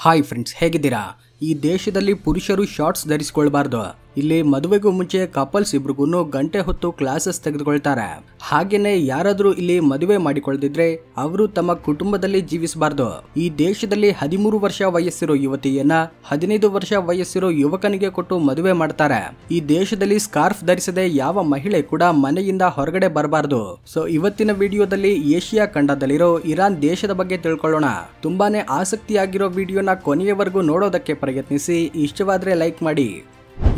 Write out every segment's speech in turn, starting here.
Hi friends, ಹೇಗಿದ್ದೀರಾ? ಈ ದೇಶದಲ್ಲಿ ಪುರುಷರು ಶಾರ್ಟ್ಸ್ ಧರಿಸಿಕೊಳ್ಳಬಾರ್ದು. ಇಲ್ಲಿ ಮದುವೆಗೂ ಮುಂಚೆ ಕಪಲ್ಸ್ ಇಬ್ರಿಗೂ ಗಂಟೆ ಹೊತ್ತು ಕ್ಲಾಸಸ್ ತೆಗೆದುಕೊಳ್ತಾರೆ. ಹಾಗೇನೆ ಯಾರಾದ್ರೂ ಇಲ್ಲಿ ಮದುವೆ ಮಾಡಿಕೊಳ್ಳದಿದ್ರೆ ಅವರು ತಮ್ಮ ಕುಟುಂಬದಲ್ಲಿ ಜೀವಿಸಬಾರ್ದು. ಈ ದೇಶದಲ್ಲಿ 13 ವರ್ಷ ವಯಸ್ಸಿರೋ ಯುವತಿಯನ್ನ 15 ವರ್ಷ ವಯಸ್ಸಿರೋ ಯುವಕನಿಗೆ ಕೊಟ್ಟು ಮದುವೆ ಮಾಡ್ತಾರೆ. ಈ ದೇಶದಲ್ಲಿ ಸ್ಕಾರ್ಫ್ ಧರಿಸದೆ ಯಾವ ಮಹಿಳೆ ಕೂಡ ಮನೆಯಿಂದ ಹೊರಗಡೆ ಬರಬಾರ್ದು. ಸೊ ಇವತ್ತಿನ ವಿಡಿಯೋದಲ್ಲಿ ಏಷ್ಯಾ ಖಂಡದಲ್ಲಿರೋ ಇರಾನ್ ದೇಶದ ಬಗ್ಗೆ ತಿಳ್ಕೊಳ್ಳೋಣ. ತುಂಬಾನೇ ಆಸಕ್ತಿಯಾಗಿರೋ ವಿಡಿಯೋನ ಕೊನೆಯವರೆಗೂ ನೋಡೋದಕ್ಕೆ ಪ್ರಯತ್ನಿಸಿ. ಇಷ್ಟವಾದ್ರೆ ಲೈಕ್ ಮಾಡಿ.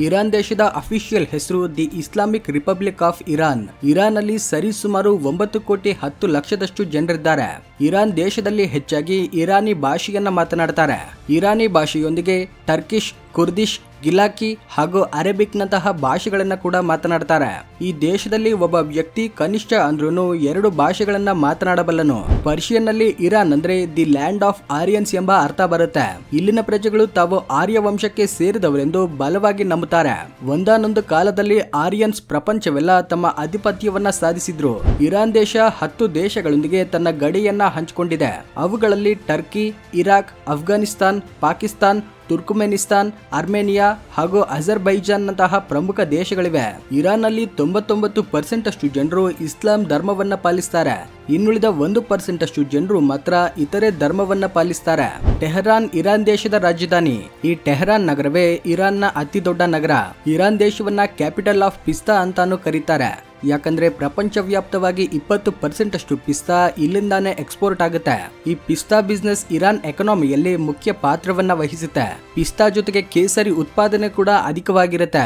ಇರಾನ್ ದೇಶದ ಅಫಿಷಿಯಲ್ ಹೆಸರು the Islamic republic of Iran. Iran ಅಲ್ಲಿ ಸರಿಸುಮಾರು 9 ಕೋಟಿ 10 ಲಕ್ಷದಷ್ಟು ಜನರಿದ್ದಾರೆ. ಇರಾನ್ ದೇಶದಲ್ಲಿ ಹೆಚ್ಚಾಗಿ ಇರಾನಿ ಭಾಷೆಯನ್ನ ಮಾತನಾಡ್ತಾರೆ. ಇರಾನಿ ಭಾಷೆಯೊಂದಿಗೆ ಟರ್ಕಿಶ್, ಕುರ್ದಿಶ್, ಗಿಲಾಕಿ ಹಾಗೂ ಅರೇಬಿಕ್ ನಂತಹ ಭಾಷೆಗಳನ್ನ ಕೂಡ ಮಾತನಾಡ್ತಾರೆ. ಈ ದೇಶದಲ್ಲಿ ಒಬ್ಬ ವ್ಯಕ್ತಿ ಕನಿಷ್ಠ ಅಂದ್ರೂ 2 ಭಾಷೆಗಳನ್ನ ಮಾತನಾಡಬಲ್ಲನು. ಪರ್ಷಿಯನ್ ನಲ್ಲಿ ಇರಾನ್ ಅಂದ್ರೆ ದಿ ಲ್ಯಾಂಡ್ ಆಫ್ ಆರ್ಯನ್ಸ್ ಎಂಬ ಅರ್ಥ ಬರುತ್ತೆ. ಇಲ್ಲಿನ ಪ್ರಜೆಗಳು ತಾವು ಆರ್ಯ ವಂಶಕ್ಕೆ ಸೇರಿದವರೆಂದು ಬಲವಾಗಿ ನಂಬುತ್ತಾರೆ. ಒಂದಾನೊಂದು ಕಾಲದಲ್ಲಿ ಆರ್ಯನ್ಸ್ ಪ್ರಪಂಚವೆಲ್ಲ ತಮ್ಮ ಆಧಿಪತ್ಯವನ್ನ ಸಾಧಿಸಿದ್ರು. ಇರಾನ್ ದೇಶ 10 ದೇಶಗಳೊಂದಿಗೆ ತನ್ನ ಗಡಿಯನ್ನ ಹಂಚಿಕೊಂಡಿದೆ. ಅವುಗಳಲ್ಲಿ Turkey, Iraq, Afghanistan, Pakistan, ತುರ್ಕಮೆನಿಸ್ತಾನ್, Armenia ಹಾಗೂ ಅಜರ್ಬೈಜಾನ್ ನಂತಹ ಪ್ರಮುಖ ದೇಶಗಳಿವೆ. ಇರಾನ್ ನಲ್ಲಿ 99% ಅಷ್ಟು ಜನರು ಇಸ್ಲಾಂ ಧರ್ಮವನ್ನ ಪಾಲಿಸ್ತಾರೆ. ಇನ್ನುಳಿದ 1% ಅಷ್ಟು ಜನರು ಮಾತ್ರ ಇತರೆ ಧರ್ಮವನ್ನ ಪಾಲಿಸ್ತಾರೆ. ಟೆಹರಾನ್ ಇರಾನ್ ದೇಶದ ರಾಜಧಾನಿ. ಈ ಟೆಹರಾನ್ ನಗರವೇ ಇರಾನ್ನ ಅತಿ ದೊಡ್ಡ ನಗರ. ಇರಾನ್ ದೇಶವನ್ನ ಕ್ಯಾಪಿಟಲ್ ಆಫ್ ಪಿಸ್ತಾ ಅಂತಾನು ಕರೀತಾರೆ. ಯಾಕಂದ್ರೆ ಪ್ರಪಂಚ ವ್ಯಾಪ್ತವಾಗಿ 20% ಅಷ್ಟು ಪಿಸ್ತಾ ಇಲ್ಲಿಂದಾನೇ ಎಕ್ಸ್ಪೋರ್ಟ್ ಆಗುತ್ತೆ. ಈ ಪಿಸ್ತಾ ಬಿಸ್ನೆಸ್ ಇರಾನ್ ಎಕಾನಮಿಯಲ್ಲಿ ಮುಖ್ಯ ಪಾತ್ರವನ್ನ ವಹಿಸುತ್ತೆ. ಪಿಸ್ತಾ ಜೊತೆಗೆ ಕೇಸರಿ ಉತ್ಪಾದನೆ ಕೂಡ ಅಧಿಕವಾಗಿರುತ್ತೆ.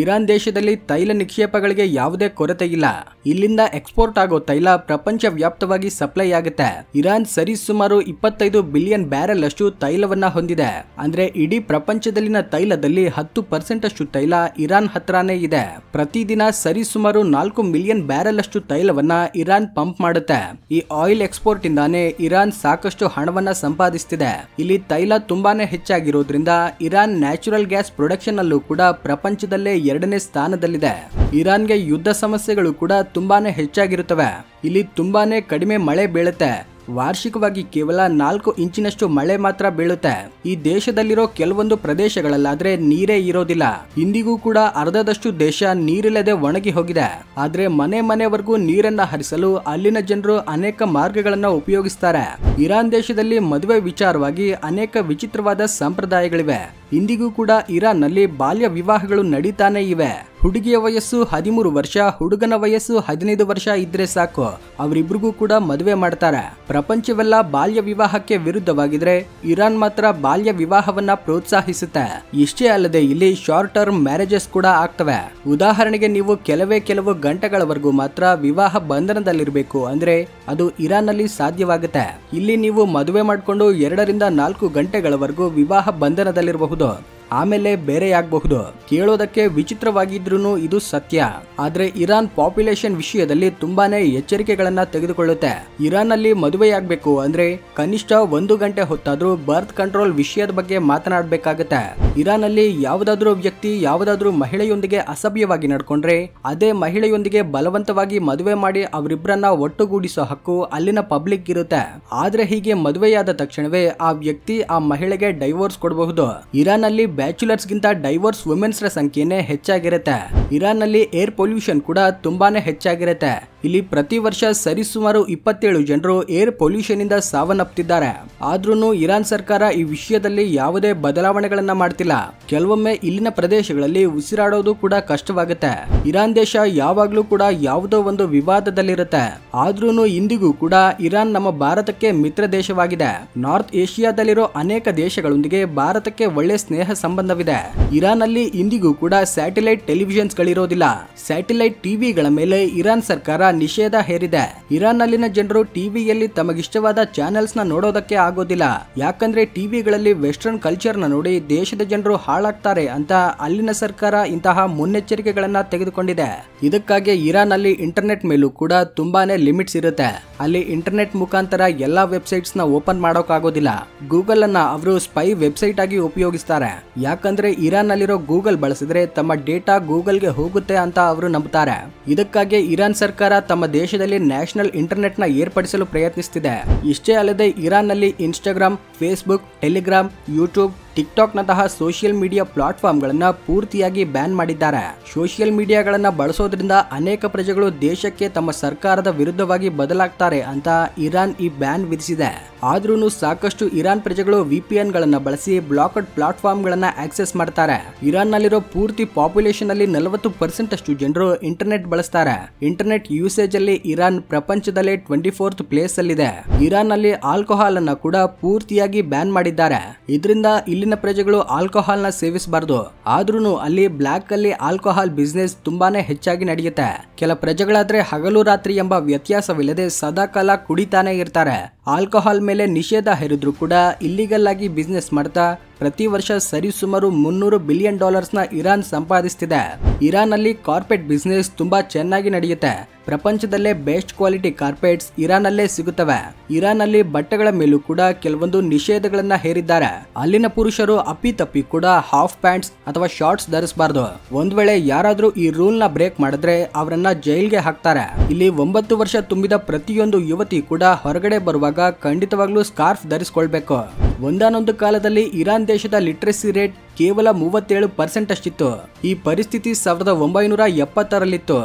ಇರಾನ್ ದೇಶದಲ್ಲಿ ತೈಲ ನಿಕ್ಷೇಪಗಳಿಗೆ ಯಾವುದೇ ಕೊರತೆ ಇಲ್ಲ. ಇಲ್ಲಿಂದ ಎಕ್ಸ್ಪೋರ್ಟ್ ಆಗೋ ತೈಲ ಪ್ರಪಂಚ ವ್ಯಾಪ್ತವಾಗಿ ಸಪ್ಲೈ ಆಗುತ್ತೆ. ಇರಾನ್ ಸರಿಸುಮಾರು 25 ಬಿಲಿಯನ್ ಬ್ಯಾರೆಲ್ ಅಷ್ಟು ತೈಲವನ್ನ ಹೊಂದಿದೆ. ಅಂದ್ರೆ ಇಡೀ ಪ್ರಪಂಚದಲ್ಲಿನ ತೈಲದಲ್ಲಿ 10% ಅಷ್ಟು ತೈಲ ಇರಾನ್ ಹತ್ರನೇ ಇದೆ. ಪ್ರತಿದಿನ ಸರಿಸುಮಾರು 4 ಮಿಲಿಯನ್ ಬ್ಯಾರೆಲ್ ಅಷ್ಟು ತೈಲವನ್ನ ಇರಾನ್ ಪಂಪ್ ಮಾಡುತ್ತೆ. ಈ ಆಯಿಲ್ ಎಕ್ಸ್ಪೋರ್ಟ್ ಇಂದಾನೆ ಇರಾನ್ ಸಾಕಷ್ಟು ಹಣವನ್ನ ಸಂಪಾದಿಸುತ್ತಿದೆ. ಇಲ್ಲಿ ತೈಲ ತುಂಬಾನೇ ಹೆಚ್ಚಾಗಿರೋದ್ರಿಂದ ಇರಾನ್ ನ್ಯಾಚುರಲ್ ಗ್ಯಾಸ್ ಪ್ರೊಡಕ್ಷನ್ ಅಲ್ಲೂ ಕೂಡ ಪ್ರಪಂಚದಲ್ಲೇ 2ನೇ ಸ್ಥಾನದಲ್ಲಿದೆ. ಇರಾನ್ಗೆ ಯುದ್ಧ ಸಮಸ್ಯೆಗಳು ಕೂಡ ತುಂಬಾನೇ ಹೆಚ್ಚಾಗಿರುತ್ತವೆ. ಇಲ್ಲಿ ತುಂಬಾನೇ ಕಡಿಮೆ ಮಳೆ ಬೀಳುತ್ತೆ. ವಾರ್ಷಿಕವಾಗಿ ಕೇವಲ 4 ಇಂಚಿನಷ್ಟು ಮಳೆ ಮಾತ್ರ ಬೀಳುತ್ತೆ. ಈ ದೇಶದಲ್ಲಿರೋ ಕೆಲವೊಂದು ಪ್ರದೇಶಗಳಲ್ಲಾದ್ರೆ ನೀರೇ ಇರೋದಿಲ್ಲ. ಇಂದಿಗೂ ಕೂಡ ಅರ್ಧದಷ್ಟು ದೇಶ ನೀರಿಲ್ಲದೆ ಒಣಗಿ ಹೋಗಿದೆ. ಆದ್ರೆ ಮನೆವರೆಗೂ ನೀರನ್ನ ಹರಿಸಲು ಅಲ್ಲಿನ ಜನರು ಅನೇಕ ಮಾರ್ಗಗಳನ್ನ ಉಪಯೋಗಿಸ್ತಾರೆ. ಇರಾನ್ ದೇಶದಲ್ಲಿ ಮದುವೆ ವಿಚಾರವಾಗಿ ಅನೇಕ ವಿಚಿತ್ರವಾದ ಸಂಪ್ರದಾಯಗಳಿವೆ. ಇಂದಿಗೂ ಕೂಡ ಇರಾನ್ ನಲ್ಲಿ ಬಾಲ್ಯ ವಿವಾಹಗಳು ನಡೀತಾನೆ ಇವೆ. ಹುಡುಗಿಯ ವಯಸ್ಸು 13 ವರ್ಷ, ಹುಡುಗನ ವಯಸ್ಸು 15 ವರ್ಷ ಇದ್ರೆ ಸಾಕು, ಅವರಿಬ್ರಿಗೂ ಕೂಡ ಮದುವೆ ಮಾಡ್ತಾರೆ. ಪ್ರಪಂಚವೆಲ್ಲ ಬಾಲ್ಯ ವಿವಾಹಕ್ಕೆ ವಿರುದ್ಧವಾಗಿದ್ರೆ ಇರಾನ್ ಮಾತ್ರ ಬಾಲ್ಯ ವಿವಾಹವನ್ನ ಪ್ರೋತ್ಸಾಹಿಸುತ್ತೆ. ಇಷ್ಟೇ ಅಲ್ಲದೆ ಇಲ್ಲಿ ಶಾರ್ಟ್ ಟರ್ಮ್ ಮ್ಯಾರೇಜಸ್ ಕೂಡ ಆಗ್ತವೆ. ಉದಾಹರಣೆಗೆ ನೀವು ಕೆಲವು ಗಂಟೆಗಳವರೆಗೂ ಮಾತ್ರ ವಿವಾಹ ಬಂಧನದಲ್ಲಿರಬೇಕು ಅಂದ್ರೆ ಅದು ಇರಾನ್ ನಲ್ಲಿ ಸಾಧ್ಯವಾಗುತ್ತೆ. ಇಲ್ಲಿ ನೀವು ಮದುವೆ ಮಾಡಿಕೊಂಡು 2 ರಿಂದ 4 ಗಂಟೆಗಳವರೆಗೂ ವಿವಾಹ ಬಂಧನದಲ್ಲಿರಬಹುದು. ಆಮೇಲೆ ಬೇರೆಯಾಗಬಹುದು. ಕೇಳೋದಕ್ಕೆ ವಿಚಿತ್ರವಾಗಿದ್ರೂ ಇದು ಸತ್ಯ. ಆದ್ರೆ ಇರಾನ್ ಪಾಪ್ಯುಲೇಷನ್ ವಿಷಯದಲ್ಲಿ ತುಂಬಾನೇ ಎಚ್ಚರಿಕೆಗಳನ್ನ ತೆಗೆದುಕೊಳ್ಳುತ್ತೆ. ಇರಾನ್ ನಲ್ಲಿ ಮದುವೆಯಾಗಬೇಕು ಅಂದ್ರೆ ಕನಿಷ್ಠ 1 ಗಂಟೆ ಹೊತ್ತಾದ್ರೂ ಬರ್ತ್ ಕಂಟ್ರೋಲ್ ವಿಷಯದ ಬಗ್ಗೆ ಮಾತನಾಡಬೇಕಾಗತ್ತೆ. ಇರಾನ್ ಅಲ್ಲಿ ಯಾವುದಾದ್ರೂ ವ್ಯಕ್ತಿ ಯಾವುದಾದ್ರೂ ಮಹಿಳೆಯೊಂದಿಗೆ ಅಸಭ್ಯವಾಗಿ ನಡ್ಕೊಂಡ್ರೆ ಅದೇ ಮಹಿಳೆಯೊಂದಿಗೆ ಬಲವಂತವಾಗಿ ಮದುವೆ ಮಾಡಿ ಅವರಿಬ್ಬರನ್ನ ಒಟ್ಟುಗೂಡಿಸೋ ಹಕ್ಕು ಅಲ್ಲಿನ ಪಬ್ಲಿಕ್ ಇರುತ್ತೆ. ಆದ್ರೆ ಹೀಗೆ ಮದುವೆಯಾದ ತಕ್ಷಣವೇ ಆ ವ್ಯಕ್ತಿ ಆ ಮಹಿಳೆಗೆ ಡೈವೋರ್ಸ್ ಕೊಡಬಹುದು. ಇರಾನ್ ಅಲ್ಲಿ ಬ್ಯಾಚುಲರ್ಸ್ ಗಿಂತ ಡೈವೋರ್ಸ್ ವುಮೆನ್ಸ್ ರ ಸಂಖ್ಯೆನೇ ಹೆಚ್ಚಾಗಿರುತ್ತೆ. ಇರಾನ್ ನಲ್ಲಿ ಏರ್ ಪೊಲ್ಯೂಷನ್ ಕೂಡ ತುಂಬಾನೇ ಹೆಚ್ಚಾಗಿರುತ್ತೆ. ಇಲ್ಲಿ ಪ್ರತಿ ವರ್ಷ ಸರಿಸುಮಾರು 27 ಜನರು ಏರ್ ಪೊಲ್ಯೂಷನ್ ಇಂದ ಸಾವನ್ನಪ್ಪುತ್ತಿದ್ದಾರೆ. ಆದ್ರೂ ಇರಾನ್ ಸರ್ಕಾರ ಈ ವಿಷಯದಲ್ಲಿ ಯಾವುದೇ ಬದಲಾವಣೆಗಳನ್ನ ಮಾಡ್ತಿಲ್ಲ. ಕೆಲವೊಮ್ಮೆ ಇಲ್ಲಿನ ಪ್ರದೇಶಗಳಲ್ಲಿ ಉಸಿರಾಡೋದು ಕೂಡ ಕಷ್ಟವಾಗುತ್ತೆ. ಇರಾನ್ ದೇಶ ಯಾವಾಗ್ಲೂ ಕೂಡ ಯಾವುದೋ ಒಂದು ವಿವಾದದಲ್ಲಿರುತ್ತೆ. ಆದ್ರೂ ಇಂದಿಗೂ ಕೂಡ ಇರಾನ್ ನಮ್ಮ ಭಾರತಕ್ಕೆ ಮಿತ್ರ ದೇಶವಾಗಿದೆ. ನಾರ್ತ್ ಏಷ್ಯಾದಲ್ಲಿರೋ ಅನೇಕ ದೇಶಗಳೊಂದಿಗೆ ಭಾರತಕ್ಕೆ ಒಳ್ಳೆ ಸ್ನೇಹ ಸಂಬಂಧವಿದೆ. ಇರಾನ್ ಅಲ್ಲಿ ಇಂದಿಗೂ ಕೂಡ ಸ್ಯಾಟಲೈಟ್ ಟೆಲಿವಿಷನ್ಸ್ ಗಳಿರೋದಿಲ್ಲ. ಸ್ಯಾಟಲೈಟ್ ಟಿವಿಗಳ ಮೇಲೆ ಇರಾನ್ ಸರ್ಕಾರ ನಿಷೇಧ ಹೇರಿದೆ. ಇರಾನ್ ನಲ್ಲಿನ ಜನರು ಟಿವಿಯಲ್ಲಿ ತಮಗಿಷ್ಟವಾದ ಚಾನೆಲ್ಸ್ ನ ನೋಡೋದಕ್ಕೆ ಆಗೋದಿಲ್ಲ. ಯಾಕಂದ್ರೆ ಟಿವಿಗಳಲ್ಲಿ ವೆಸ್ಟರ್ನ್ ಕಲ್ಚರ್ ನ ನೋಡಿ ದೇಶದ ಜನರು ಹಾಳಾಗ್ತಾರೆ ಅಂತ ಅಲ್ಲಿನ ಸರ್ಕಾರ ಇಂತಹ ಮುನ್ನೆಚ್ಚರಿಕೆಗಳನ್ನ ತೆಗೆದುಕೊಂಡಿದೆ. ಇದಕ್ಕಾಗಿ ಇರಾನ್ ಅಲ್ಲಿ ಇಂಟರ್ನೆಟ್ ಮೇಲೂ ಕೂಡ ತುಂಬಾನೇ ಲಿಮಿಟ್ಸ್ ಇರುತ್ತೆ. ಅಲ್ಲಿ ಇಂಟರ್ನೆಟ್ ಮುಖಾಂತರ ಎಲ್ಲಾ ವೆಬ್ಸೈಟ್ಸ್ ನ ಓಪನ್ ಮಾಡೋಕ್ಕಾಗೋದಿಲ್ಲ. ಗೂಗಲ್ ಅನ್ನ ಅವರು ಸ್ಪೈ ವೆಬ್ಸೈಟ್ ಆಗಿ ಉಪಯೋಗಿಸ್ತಾರೆ. ಯಾಕಂದ್ರೆ ಇರಾನ್ ನಲ್ಲಿರೋ ಗೂಗಲ್ ಬಳಸಿದ್ರೆ ತಮ್ಮ ಡೇಟಾ ಗೂಗಲ್ಗೆ ಹೋಗುತ್ತೆ ಅಂತ ಅವರು ನಂಬುತ್ತಾರೆ. ಇದಕ್ಕಾಗಿ ಇರಾನ್ ಸರ್ಕಾರ ತಮ್ಮ ದೇಶದಲ್ಲಿ ನ್ಯಾಷನಲ್ ಇಂಟರ್ನೆಟ್ ನ ಏರ್ಪಡಿಸಲು ಪ್ರಯತ್ನಿಸುತ್ತಿದೆ. ಇಷ್ಟೇ ಅಲ್ಲದೆ ಇರಾನ್ ನಲ್ಲಿ Instagram, Facebook, Telegram, YouTube, TikTok ನಂತಹ ಸೋಷಿಯಲ್ ಮೀಡಿಯಾ ಪ್ಲಾಟ್ಫಾರ್ಮ್ ಗಳನ್ನ ಪೂರ್ತಿಯಾಗಿ ಬ್ಯಾನ್ ಮಾಡಿದ್ದಾರೆ. ಸೋಷಿಯಲ್ ಮೀಡಿಯಾಗಳನ್ನ ಬಳಸೋದ್ರಿಂದ ಅನೇಕ ಪ್ರಜೆಗಳು ದೇಶಕ್ಕೆ ತಮ್ಮ ಸರ್ಕಾರದ ವಿರುದ್ಧವಾಗಿ ಬದಲಾಗ್ತಾರೆ ಅಂತ ಇರಾನ್ ಈ ಬ್ಯಾನ್ ವಿಧಿಸಿದೆ. ಆದ್ರೂ ಸಾಕಷ್ಟು ಇರಾನ್ ಪ್ರಜೆಗಳು VPN ಗಳನ್ನ ಬಳಸಿ ಬ್ಲಾಕ್ಡ್ ಪ್ಲಾಟ್ಫಾರ್ಮ್ ಗಳನ್ನ ಆಕ್ಸೆಸ್ ಮಾಡ್ತಾರೆ. ಇರಾನ್ ನಲ್ಲಿರೋ ಪೂರ್ತಿ ಪಾಪ್ಯುಲೇಷನ್ ಅಲ್ಲಿ 40% ಅಷ್ಟು ಜನರು ಇಂಟರ್ನೆಟ್ ಬಳಸ್ತಾರೆ. ಇಂಟರ್ನೆಟ್ ಯೂಸೇಜ್ ಅಲ್ಲಿ ಇರಾನ್ ಪ್ರಪಂಚದಲ್ಲೇ 24th ಪ್ಲೇಸ್ ಅಲ್ಲಿದೆ. ಇರಾನ್ ನಲ್ಲಿ ಆಲ್ಕೋಹಾಲ್ ಅನ್ನ ಕೂಡ ಪೂರ್ತಿಯಾಗಿ ಬ್ಯಾನ್ ಮಾಡಿದ್ದಾರೆ. ಇದರಿಂದ ಇಲ್ಲಿನ ಪ್ರಜೆಗಳು ಆಲ್ಕೋಹಾಲ್ ನ ಸೇವಿಸಬಾರದು. ಆದ್ರೂ ಅಲ್ಲಿ ಬ್ಲಾಕ್ ಅಲ್ಲಿ ಆಲ್ಕೋಹಾಲ್ ಬಿಸ್ನೆಸ್ ತುಂಬಾನೇ ಹೆಚ್ಚಾಗಿ ನಡೆಯುತ್ತೆ. ಕೆಲ ಪ್ರಜೆಗಳಾದ್ರೆ ಹಗಲು ರಾತ್ರಿ ಎಂಬ ವ್ಯತ್ಯಾಸವಿಲ್ಲದೆ ಸದಾಕಾಲ ಕುಡಿತಾನೆ ಇರ್ತಾರೆ. ಆಲ್ಕೋಹಾಲ್ ಮೇಲೆ ನಿಷೇಧ ಹೇರಿದ್ರು ಕೂಡ ಇಲ್ಲಿಗಲ್ ಆಗಿ ಬಿಸ್ನೆಸ್ ಮಾಡ್ತಾ ಪ್ರತಿ ವರ್ಷ ಸರಿಸುಮಾರು $300 ಬಿಲಿಯನ್ ನ ಇರಾನ್ ಸಂಪಾದಿಸುತ್ತಿದೆ. ಇರಾನ್ ಅಲ್ಲಿ ಕಾರ್ಪೆಟ್ ಬಿಸ್ನೆಸ್ ತುಂಬಾ ಚೆನ್ನಾಗಿ ನಡೆಯುತ್ತೆ. ಪ್ರಪಂಚದಲ್ಲೇ ಬೆಸ್ಟ್ ಕ್ವಾಲಿಟಿ ಕಾರ್ಪೆಟ್ಸ್ ಇರಾನ್ ಅಲ್ಲೇ ಸಿಗುತ್ತವೆ. ಇರಾನ್ ಅಲ್ಲಿ ಬಟ್ಟೆಗಳ ಮೇಲೂ ಕೂಡ ಕೆಲವೊಂದು ನಿಷೇಧಗಳನ್ನ ಹೇರಿದ್ದಾರೆ. ಅಲ್ಲಿನ ಪುರುಷರು ಅಪ್ಪಿತಪ್ಪಿ ಕೂಡ ಹಾಫ್ ಪ್ಯಾಂಟ್ಸ್ ಅಥವಾ ಶಾರ್ಟ್ಸ್ ಧರಿಸಬಾರದು. ಒಂದ್ ವೇಳೆ ಯಾರಾದ್ರೂ ಈ ರೂಲ್ ನ ಬ್ರೇಕ್ ಮಾಡಿದ್ರೆ ಅವರನ್ನ ಜೈಲ್ಗೆ ಹಾಕ್ತಾರೆ. ಇಲ್ಲಿ 9 ವರ್ಷ ತುಂಬಿದ ಪ್ರತಿಯೊಂದು ಯುವತಿ ಕೂಡ ಹೊರಗಡೆ ಬರುವಾಗ ಖಂಡಿತವಾಗ್ಲೂ ಸ್ಕಾರ್ಫ್ ಧರಿಸಿಕೊಳ್ಬೇಕು. ಒಂದಾನೊಂದು ಕಾಲದಲ್ಲಿ ಇರಾನ್ ದೇಶದ ಲಿಟ್ರಸಿ ರೇಟ್ ಕೇವಲ 37% ಅಷ್ಟಿತ್ತು. ಈ ಪರಿಸ್ಥಿತಿ 1970ರಲ್ಲಿತ್ತು.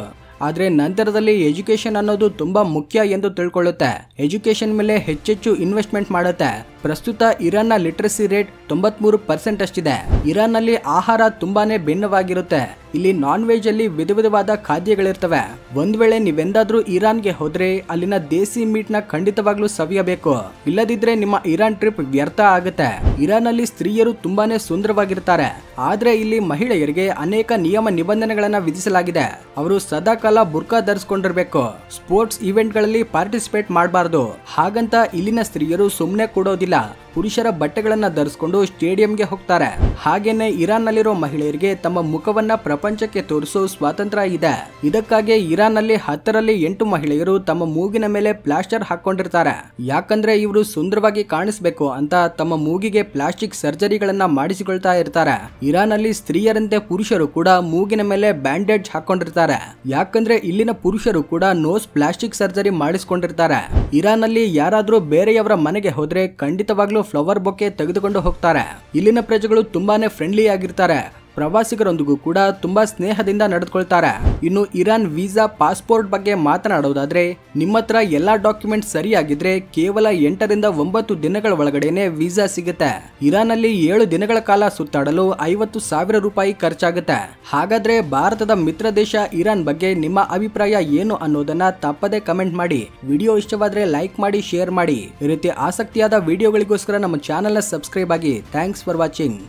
ಆದ್ರೆ ನಂತರದಲ್ಲಿ ಎಜುಕೇಶನ್ ಅನ್ನೋದು ತುಂಬಾ ಮುಖ್ಯ ಎಂದು ತಿಳ್ಕೊಳ್ಳುತ್ತೆ. ಎಜುಕೇಶನ್ ಮೇಲೆ ಹೆಚ್ಚೆಚ್ಚು ಇನ್ವೆಸ್ಟ್ಮೆಂಟ್ ಮಾಡುತ್ತೆ. ಪ್ರಸ್ತುತ ಇರಾನ್ ನ ಲಿಟ್ರಸಿ ರೇಟ್ 93% ಅಷ್ಟಿದೆ. ಇರಾನ್ ನಲ್ಲಿ ಆಹಾರ ತುಂಬಾನೇ ಭಿನ್ನವಾಗಿರುತ್ತೆ. ಇಲ್ಲಿ ನಾನ್ ವೆಜ್ ಅಲ್ಲಿ ವಿಧವಾದ ಖಾದ್ಯಗಳಿರ್ತವೆ. ಒಂದ್ ವೇಳೆ ನೀವೆಂದಾದ್ರೂ ಇರಾನ್ಗೆ ಹೋದ್ರೆ ಅಲ್ಲಿನ ದೇಸಿ ಮೀಟ್ ನ ಖಂಡಿತವಾಗ್ಲೂ ಸವಿಯಬೇಕು. ಇಲ್ಲದಿದ್ರೆ ನಿಮ್ಮ ಇರಾನ್ ಟ್ರಿಪ್ ವ್ಯರ್ಥ ಆಗುತ್ತೆ. ಇರಾನ್ ಅಲ್ಲಿ ಸ್ತ್ರೀಯರು ತುಂಬಾನೇ ಸುಂದರವಾಗಿರ್ತಾರೆ. ಆದ್ರೆ ಇಲ್ಲಿ ಮಹಿಳೆಯರಿಗೆ ಅನೇಕ ನಿಯಮ ನಿಬಂಧನೆಗಳನ್ನ ವಿಧಿಸಲಾಗಿದೆ. ಅವರು ಸದಾಕಾಲ ಬುರ್ಕಾ ಧರಿಸಿಕೊಂಡಿರ್ಬೇಕು. ಸ್ಪೋರ್ಟ್ಸ್ ಇವೆಂಟ್ ಗಳಲ್ಲಿ ಪಾರ್ಟಿಸಿಪೇಟ್ ಮಾಡಬಾರದು. ಹಾಗಂತ ಇಲ್ಲಿನ ಸ್ತ್ರೀಯರು ಸುಮ್ಮನೆ ಕೊಡೋದಿಲ್ಲ. ಪುರುಷರ ಬಟ್ಟೆಗಳನ್ನ ಧರಿಸಿಕೊಂಡು ಸ್ಟೇಡಿಯಂಗೆ ಹೋಗ್ತಾರೆ. ಹಾಗೇನೆ ಇರಾನ್ ನಲ್ಲಿರೋ ಮಹಿಳೆಯರಿಗೆ ತಮ್ಮ ಮುಖವನ್ನ ಪ್ರಪಂಚಕ್ಕೆ ತೋರಿಸೋ ಸ್ವಾತಂತ್ರ್ಯ ಇದೆ. ಇದಕ್ಕಾಗಿ ಇರಾನ್ ನಲ್ಲಿ 10ರಲ್ಲಿ 8 ಮಹಿಳೆಯರು ತಮ್ಮ ಮೂಗಿನ ಮೇಲೆ ಪ್ಲಾಸ್ಟರ್ ಹಾಕೊಂಡಿರ್ತಾರೆ. ಯಾಕಂದ್ರೆ ಇವರು ಸುಂದರವಾಗಿ ಕಾಣಿಸ್ಬೇಕು ಅಂತ ತಮ್ಮ ಮೂಗಿಗೆ ಪ್ಲಾಸ್ಟಿಕ್ ಸರ್ಜರಿಗಳನ್ನ ಮಾಡಿಸಿಕೊಳ್ತಾ ಇರ್ತಾರೆ. ಇರಾನ್ ಅಲ್ಲಿ ಸ್ತ್ರೀಯರಂತೆ ಪುರುಷರು ಕೂಡ ಮೂಗಿನ ಮೇಲೆ ಬ್ಯಾಂಡೇಜ್ ಹಾಕೊಂಡಿರ್ತಾರೆ. ಯಾಕಂದ್ರೆ ಇಲ್ಲಿನ ಪುರುಷರು ಕೂಡ ನೋಸ್ ಪ್ಲಾಸ್ಟಿಕ್ ಸರ್ಜರಿ ಮಾಡಿಸಿಕೊಂಡಿರ್ತಾರೆ. ಇರಾನ್ ಅಲ್ಲಿ ಯಾರಾದ್ರೂ ಬೇರೆಯವರ ಮನೆಗೆ ಹೋದ್ರೆ ಖಂಡಿತವಾಗ್ಲೂ ಫ್ಲವರ್ ಬೊಕ್ಕೆ ತೆಗೆದುಕೊಂಡು ಹೋಗ್ತಾರೆ. ಇಲ್ಲಿನ ಪ್ರಜೆಗಳು ತುಂಬಾನೇ ಫ್ರೆಂಡ್ಲಿ ಆಗಿರ್ತಾರೆ. ಪ್ರವಾಸಿಗರೊಂದಿಗೂ ಕೂಡ ತುಂಬಾ ಸ್ನೇಹದಿಂದ ನಡೆದುಕೊಳ್ತಾರೆ. ಇನ್ನು ಇರಾನ್ ವೀಸಾ ಪಾಸ್ಪೋರ್ಟ್ ಬಗ್ಗೆ ಮಾತನಾಡೋದಾದ್ರೆ ನಿಮ್ಮ ಹತ್ರ ಎಲ್ಲಾ ಡಾಕ್ಯುಮೆಂಟ್ ಸರಿಯಾಗಿದ್ರೆ ಕೇವಲ 8ರಿಂದ 9 ದಿನಗಳ ಒಳಗಡೆನೆ ವೀಸಾ ಸಿಗುತ್ತೆ. ಇರಾನ್ ಅಲ್ಲಿ 7 ದಿನಗಳ ಕಾಲ ಸುತ್ತಾಡಲು 50,000 ರೂಪಾಯಿ ಖರ್ಚಾಗುತ್ತೆ. ಹಾಗಾದ್ರೆ ಭಾರತದ ಮಿತ್ರ ದೇಶ ಇರಾನ್ ಬಗ್ಗೆ ನಿಮ್ಮ ಅಭಿಪ್ರಾಯ ಏನು ಅನ್ನೋದನ್ನ ತಪ್ಪದೆ ಕಮೆಂಟ್ ಮಾಡಿ. ವಿಡಿಯೋ ಇಷ್ಟವಾದ್ರೆ ಲೈಕ್ ಮಾಡಿ, ಶೇರ್ ಮಾಡಿ. ಈ ರೀತಿ ಆಸಕ್ತಿಯಾದ ವಿಡಿಯೋಗಳಿಗೋಸ್ಕರ ನಮ್ಮ ಚಾನೆಲ್ ನ ಸಬ್ಸ್ಕ್ರೈಬ್ ಆಗಿ. Thanks for watching.